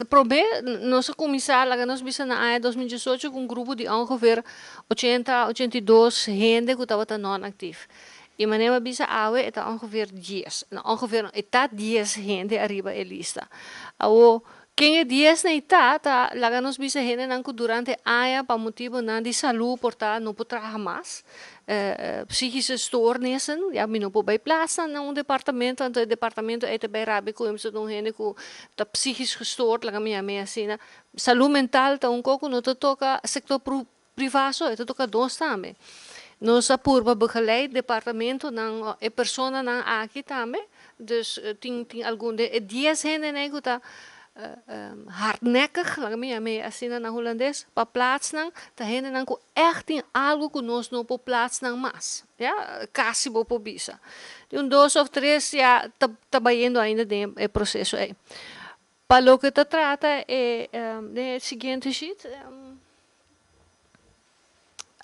probé, nosso comissário, lá nós vimos na AE 2018 com um grupo de ongeveer 80, 82 gente que estava não ativo. E maneira bisa awe eta ongeveer 10. Ongeveer eta 10 gente arriba a lista. Awo quem é 10 na eta, tá, lá nós bisa gente não durante aia para motivo não de saúde portar não pode trabalhar mais. Psychische stoornissen, ja, min op bij plaatsen naar een departement, want het departement uit bij Rabi komen ze doen heen dat psychisch gestoord, laat me meer zien. Saúde mental, dat ook no te toca sector privato, het toca dos também. Nós apurba begeleid departamento ng e persona ng aki também, dus ting algum de 10 hende nego ta hardnekkig, laat me mee assim na Hollandes, pa plaats nang, ta hende nang ko echt in algo que nós no po plaats nang mas, ja, casi bo po bisa. Um 2 of 3 ja, tabayendo ainda de processo aí. Para lo que te trata é de seguinte sheet,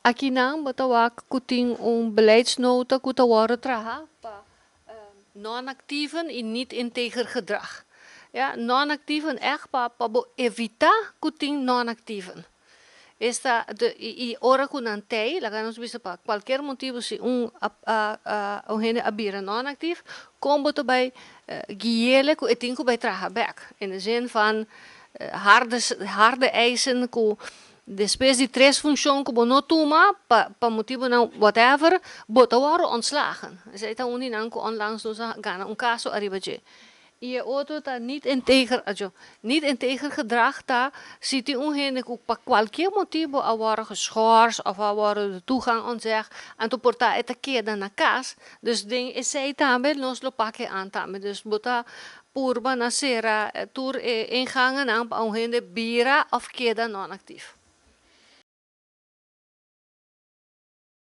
aqui não, botava que tem beleidsnota que worden traha para non-actieven en niet integer gedrag. Ja, non-actieven echt para evitar que tem non-actieven. Esta e ora com antei, lá nós vimos para qualquer motivo se gente abira non-actief, como também guiele que tem que bij traha back. In de zin van harde eisen que depois de 3 funções que não toma, para motivo não whatever, bota worden ontslagen. Ze het dan niet onlangs dus gaan caso arriba je. E outro tá niet integer gedrag tá, ziet die ongene ook para qualquer motivo a worden geschorst of a worden de toegang ontzegd en te portar het keer na kas. Dus ding is zij também nos lo pakken aan também. Dus bota purba na sera tour ingangen aan ongene bira of keer non actief.